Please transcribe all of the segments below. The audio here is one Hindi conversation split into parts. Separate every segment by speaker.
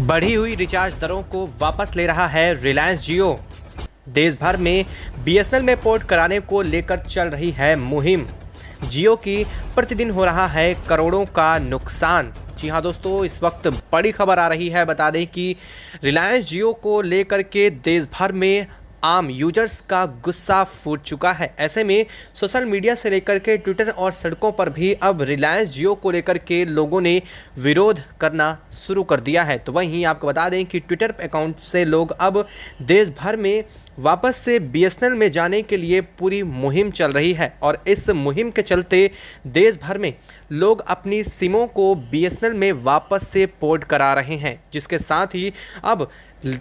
Speaker 1: बढ़ी हुई रिचार्ज दरों को वापस ले रहा है रिलायंस जियो। देश भर में बीएसएनएल में पोर्ट कराने को लेकर चल रही है मुहिम। जियो की प्रतिदिन हो रहा है करोड़ों का नुकसान। जी हाँ दोस्तों, इस वक्त बड़ी खबर आ रही है। बता दें कि रिलायंस जियो को लेकर के देश भर में आम यूजर्स का गुस्सा फूट चुका है। ऐसे में सोशल मीडिया से लेकर के ट्विटर और सड़कों पर भी अब रिलायंस जियो को लेकर के लोगों ने विरोध करना शुरू कर दिया है। तो वहीं आपको बता दें कि ट्विटर अकाउंट से लोग अब देश भर में वापस से बीएसएनएल में जाने के लिए पूरी मुहिम चल रही है और इस मुहिम के चलते देश भर में लोग अपनी सिमों को बीएसएनएल में वापस से पोर्ट करा रहे हैं, जिसके साथ ही अब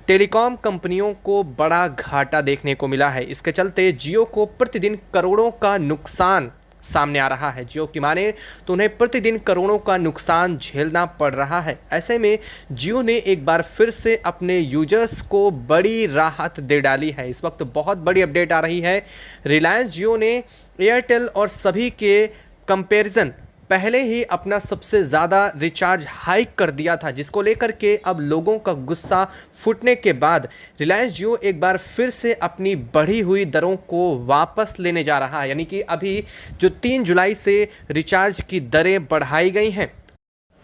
Speaker 1: टेलीकॉम कंपनियों को बड़ा घाटा देखने को मिला है। इसके चलते जियो को प्रतिदिन करोड़ों का नुकसान सामने आ रहा है। जियो की माने तो उन्हें प्रतिदिन करोड़ों का नुकसान झेलना पड़ रहा है। ऐसे में जियो ने एक बार फिर से अपने यूजर्स को बड़ी राहत दे डाली है। इस वक्त बहुत बड़ी अपडेट आ रही है। रिलायंस जियो ने एयरटेल और सभी के कंपैरिजन पहले ही अपना सबसे ज़्यादा रिचार्ज हाइक कर दिया था, जिसको लेकर के अब लोगों का गुस्सा फूटने के बाद रिलायंस जियो एक बार फिर से अपनी बढ़ी हुई दरों को वापस लेने जा रहा है। यानी कि अभी जो 3 जुलाई से रिचार्ज की दरें बढ़ाई गई हैं,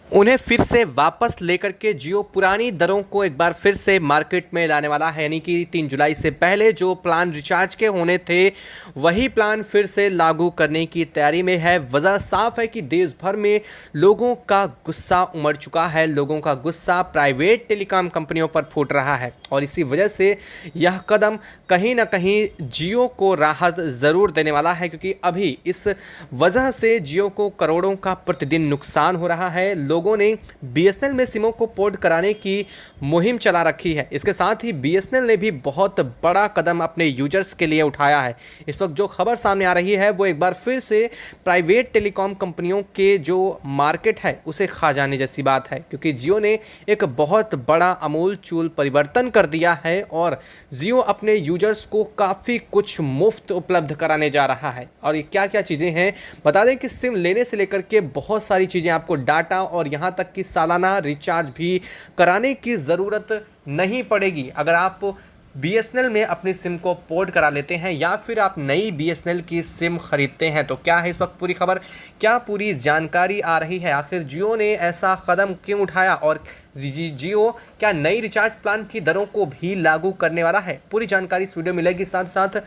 Speaker 1: उन्हें फिर से वापस लेकर के जियो पुरानी दरों को एक बार फिर से मार्केट में लाने वाला है। यानी कि 3 जुलाई से पहले जो प्लान रिचार्ज के होने थे वही प्लान फिर से लागू करने की तैयारी में है। वजह साफ है कि देश भर में लोगों का गुस्सा उमड़ चुका है। लोगों का गुस्सा प्राइवेट टेलीकॉम कंपनियों पर फूट रहा है और इसी वजह से यह कदम कहीं ना कहीं जियो को राहत ज़रूर देने वाला है, क्योंकि अभी इस वजह से जियो को करोड़ों का प्रतिदिन नुकसान हो रहा है। लोगों ने बीएसएनएल में सिमों को पोर्ट कराने की मुहिम चला रखी है। इसके साथ ही बीएसएनएल ने भी बहुत बड़ा कदम अपने यूजर्स के लिए उठाया है। इस वक्त जो खबर सामने आ रही है वो एक बार फिर से प्राइवेट टेलीकॉम कंपनियों के जो मार्केट है उसे खा जाने जैसी बात है, क्योंकि जियो ने एक बहुत बड़ा अमूल चूल परिवर्तन कर दिया है और जियो अपने यूजर्स को काफ़ी कुछ मुफ्त उपलब्ध कराने जा रहा है। और ये क्या क्या चीज़ें हैं बता दें कि सिम लेने से लेकर के बहुत सारी चीज़ें, आपको डाटा और यहाँ तक कि सालाना रिचार्ज भी कराने की ज़रूरत नहीं पड़ेगी अगर आप बीएसएनएल में अपनी सिम को पोर्ट करा लेते हैं या फिर आप नई बीएसएनएल की सिम खरीदते हैं। तो क्या है इस वक्त पूरी खबर, क्या पूरी जानकारी आ रही है, आखिर जियो ने ऐसा कदम क्यों उठाया और जियो क्या नई रिचार्ज प्लान की दरों को भी लागू करने वाला है, पूरी जानकारी इस वीडियो में मिलेगी। साथ साथ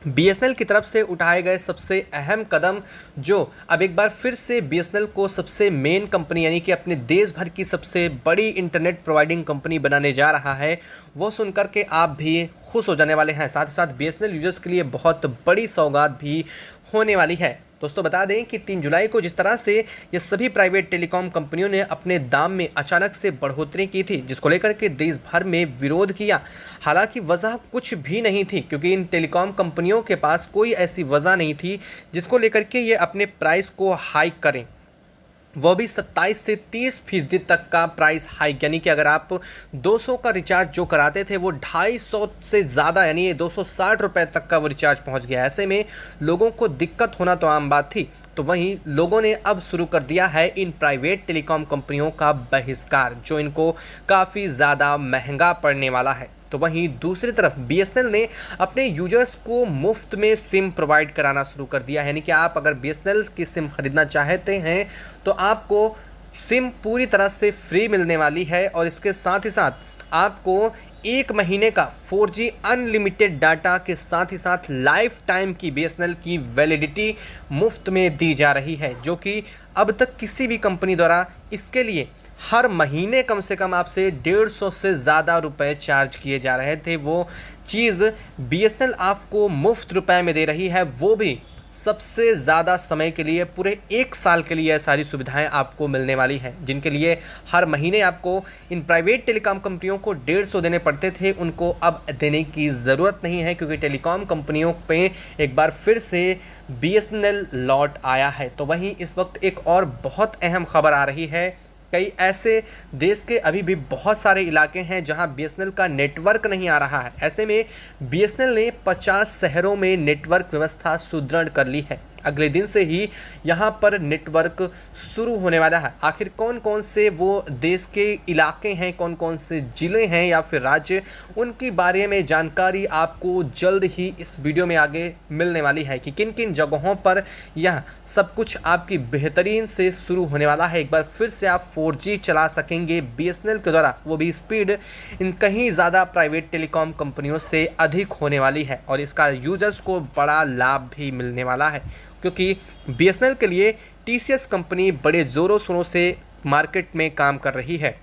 Speaker 1: बीएसएनएल की तरफ से उठाए गए सबसे अहम कदम, जो अब एक बार फिर से बीएसएनएल को सबसे मेन कंपनी यानी कि अपने देश भर की सबसे बड़ी इंटरनेट प्रोवाइडिंग कंपनी बनाने जा रहा है, वो सुनकर के आप भी खुश हो जाने वाले हैं। साथ ही साथ बीएसएनएल यूजर्स के लिए बहुत बड़ी सौगात भी होने वाली है। दोस्तों बता दें कि 3 जुलाई को जिस तरह से ये सभी प्राइवेट टेलीकॉम कंपनियों ने अपने दाम में अचानक से बढ़ोतरी की थी, जिसको लेकर के देश भर में विरोध किया। हालांकि वजह कुछ भी नहीं थी, क्योंकि इन टेलीकॉम कंपनियों के पास कोई ऐसी वजह नहीं थी जिसको लेकर के ये अपने प्राइस को हाइक करें, वो भी 27 से 30% तक का प्राइस हाइक। यानी कि अगर आप 200 का रिचार्ज जो कराते थे वो 250 से ज़्यादा यानी ये 260 रुपये तक का वो रिचार्ज पहुंच गया। ऐसे में लोगों को दिक्कत होना तो आम बात थी। तो वहीं लोगों ने अब शुरू कर दिया है इन प्राइवेट टेलीकॉम कंपनियों का बहिष्कार, जो इनको काफ़ी ज़्यादा महंगा पड़ने वाला है। तो वहीं दूसरी तरफ बीएसएनएल ने अपने यूजर्स को मुफ्त में सिम प्रोवाइड कराना शुरू कर दिया है। यानी कि आप अगर बीएसएनएल की सिम खरीदना चाहते हैं तो आपको सिम पूरी तरह से फ्री मिलने वाली है और इसके साथ ही साथ आपको 1 महीने का 4G अनलिमिटेड डाटा के साथ ही साथ लाइफ टाइम की बीएसएनएल की वैलिडिटी मुफ्त में दी जा रही है, जो कि अब तक किसी भी कंपनी द्वारा इसके लिए हर महीने कम से कम आपसे 150 से ज़्यादा रुपए चार्ज किए जा रहे थे। वो चीज़ बीएसएनएल आपको मुफ्त रुपए में दे रही है, वो भी सबसे ज़्यादा समय के लिए, पूरे 1 साल के लिए सारी सुविधाएं आपको मिलने वाली हैं, जिनके लिए हर महीने आपको इन प्राइवेट टेलीकॉम कंपनियों को 150 देने पड़ते थे, उनको अब देने की ज़रूरत नहीं है, क्योंकि टेलीकॉम कंपनियों पे एक बार फिर से बीएसएनएल लौट आया है। तो वहीं इस वक्त एक और बहुत अहम खबर आ रही है। कई ऐसे देश के अभी भी बहुत सारे इलाके हैं जहां बीएसएनएल का नेटवर्क नहीं आ रहा है। ऐसे में बीएसएनएल ने 50 शहरों में नेटवर्क व्यवस्था सुदृढ़ कर ली है अगले दिन से ही यहाँ पर नेटवर्क शुरू होने वाला है। आखिर कौन कौन से वो देश के इलाके हैं, कौन कौन से ज़िले हैं या फिर राज्य, उनके बारे में जानकारी आपको जल्द ही इस वीडियो में आगे मिलने वाली है कि किन किन जगहों पर यह सब कुछ आपकी बेहतरीन से शुरू होने वाला है। एक बार फिर से आप 4G चला सकेंगे BSNL के द्वारा, वो भी स्पीड इन कहीं ज़्यादा प्राइवेट टेलीकॉम कंपनियों से अधिक होने वाली है और इसका यूजर्स को बड़ा लाभ भी मिलने वाला है, क्योंकि BSNL के लिए TCS कंपनी बड़े ज़ोरों शोरों से मार्केट में काम कर रही है।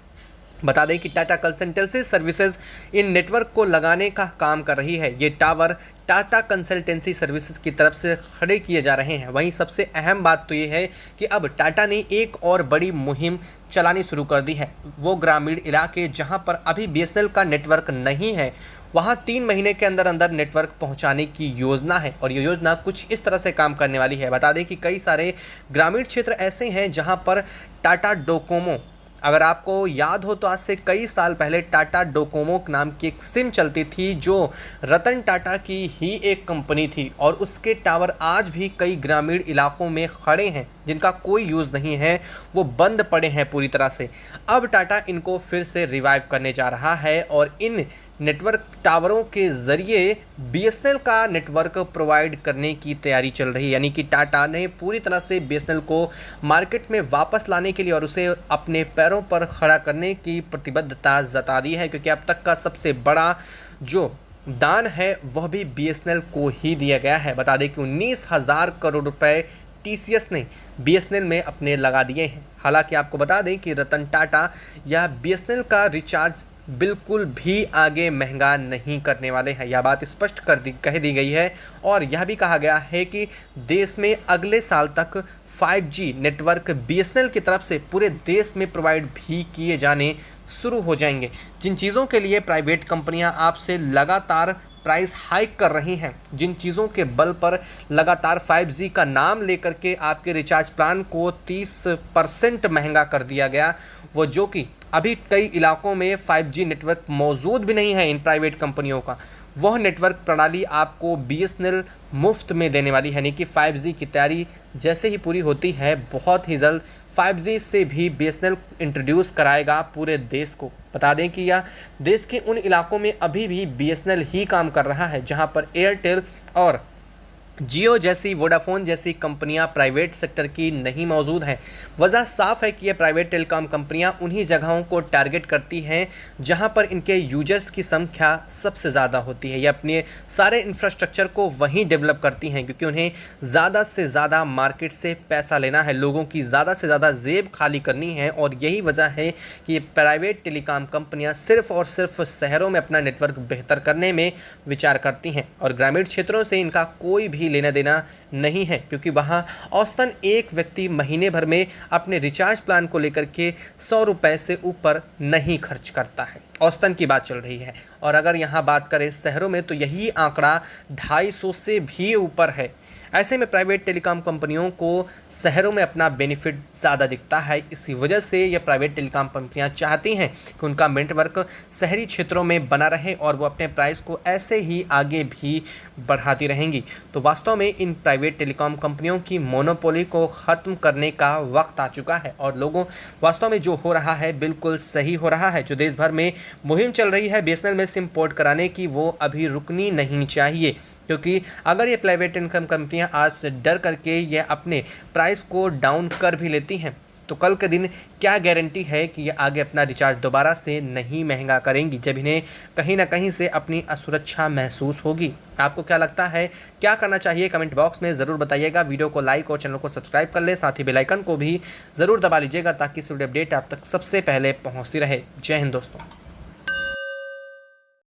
Speaker 1: बता दें कि Tata consultancy services in network को लगाने का काम कर रही है। ये टावर टाटा कंसल्टेंसी सर्विसेज की तरफ से खड़े किए जा रहे हैं। वहीं सबसे अहम बात तो ये है कि अब टाटा ने एक और बड़ी मुहिम चलानी शुरू कर दी है। वो ग्रामीण इलाके जहां पर अभी BSNL का नेटवर्क नहीं है, वहां 3 महीने के अंदर अंदर नेटवर्क पहुंचाने की योजना है और ये योजना कुछ इस तरह से काम करने वाली है। बता दें कि कई सारे ग्रामीण क्षेत्र ऐसे हैं जहां पर टाटा डोकोमो, अगर आपको याद हो तो आज से कई साल पहले टाटा डोकोमो नाम की एक सिम चलती थी जो रतन टाटा की ही एक कंपनी थी और उसके टावर आज भी कई ग्रामीण इलाकों में खड़े हैं जिनका कोई यूज़ नहीं है, वो बंद पड़े हैं पूरी तरह से। अब टाटा इनको फिर से रिवाइव करने जा रहा है और इन नेटवर्क टावरों के ज़रिए BSNL का नेटवर्क प्रोवाइड करने की तैयारी चल रही है। यानी कि टाटा ने पूरी तरह से BSNL को मार्केट में वापस लाने के लिए और उसे अपने पैरों पर खड़ा करने की प्रतिबद्धता जता दी है, क्योंकि अब तक का सबसे बड़ा जो दान है वह भी BSNL को ही दिया गया है। बता दें कि 19,000 करोड़ रुपए TCS ने BSNL में अपने लगा दिए हैं। हालांकि आपको बता दें कि रतन टाटा या BSNL का रिचार्ज बिल्कुल भी आगे महंगा नहीं करने वाले हैं। यह बात स्पष्ट कह दी गई है और यह भी कहा गया है कि देश में अगले साल तक 5G नेटवर्क BSNL की तरफ से पूरे देश में प्रोवाइड भी किए जाने शुरू हो जाएंगे। जिन चीज़ों के लिए प्राइवेट कंपनियां आपसे लगातार प्राइस हाइक कर रही हैं, जिन चीज़ों के बल पर लगातार 5G का नाम लेकर के आपके रिचार्ज प्लान को 30% महंगा कर दिया गया, वो जो कि अभी कई इलाकों में 5G नेटवर्क मौजूद भी नहीं है इन प्राइवेट कंपनियों का, वह नेटवर्क प्रणाली आपको BSNL मुफ्त में देने वाली है। यानी कि 5G की तैयारी जैसे ही पूरी होती है, बहुत ही जल्द 5G से भी BSNL इंट्रोड्यूस कराएगा पूरे देश को। बता दें कि यह देश के उन इलाकों में अभी भी BSNL ही काम कर रहा है जहां पर एयरटेल और जियो जैसी, वोडाफोन जैसी कंपनियां प्राइवेट सेक्टर की नहीं मौजूद हैं। वजह साफ है कि ये प्राइवेट टेलीकॉम कंपनियां उन्हीं जगहों को टारगेट करती हैं जहां पर इनके यूजर्स की संख्या सबसे ज़्यादा होती है। ये अपने सारे इंफ्रास्ट्रक्चर को वहीं डेवलप करती हैं क्योंकि उन्हें ज़्यादा से ज़्यादा मार्केट से पैसा लेना है, लोगों की ज़्यादा से ज़्यादा जेब खाली करनी है और यही वजह है कि ये प्राइवेट टेलीकॉम कंपनियाँ सिर्फ और सिर्फ शहरों में अपना नेटवर्क बेहतर करने में विचार करती हैं और ग्रामीण क्षेत्रों से इनका कोई भी लेना देना नहीं है, क्योंकि वहां औसतन एक व्यक्ति महीने भर में अपने रिचार्ज प्लान को लेकर के 100 रुपए से ऊपर नहीं खर्च करता है। औसतन की बात चल रही है और अगर यहां बात करें शहरों में तो यही आंकड़ा 250 से भी ऊपर है। ऐसे में प्राइवेट टेलीकॉम कंपनियों को शहरों में अपना बेनिफिट ज़्यादा दिखता है। इसी वजह से ये प्राइवेट टेलीकॉम कंपनियां चाहती हैं कि उनका नेटवर्क शहरी क्षेत्रों में बना रहे और वो अपने प्राइस को ऐसे ही आगे भी बढ़ाती रहेंगी। तो वास्तव में इन प्राइवेट टेलीकॉम कंपनियों की मोनोपोली को ख़त्म करने का वक्त आ चुका है और लोगों वास्तव में जो हो रहा है बिल्कुल सही हो रहा है। जो देश भर में मुहिम चल रही है BSNL में सिम पोर्ट कराने की, वो अभी रुकनी नहीं चाहिए, क्योंकि अगर ये प्राइवेट टेलीकॉम कंपनियां आज से डर करके ये अपने प्राइस को डाउन कर भी लेती हैं तो कल के दिन क्या गारंटी है कि ये आगे अपना रिचार्ज दोबारा से नहीं महंगा करेंगी, जब इन्हें कहीं ना कहीं से अपनी असुरक्षा महसूस होगी। आपको क्या लगता है, क्या करना चाहिए, कमेंट बॉक्स में ज़रूर बताइएगा। वीडियो को लाइक और चैनल को सब्सक्राइब कर ले, साथ ही बेल आइकन को भी ज़रूर दबा लीजिएगा ताकि इस वीडियो अपडेट आप तक सबसे पहले पहुँचती रहे। जय हिंद दोस्तों।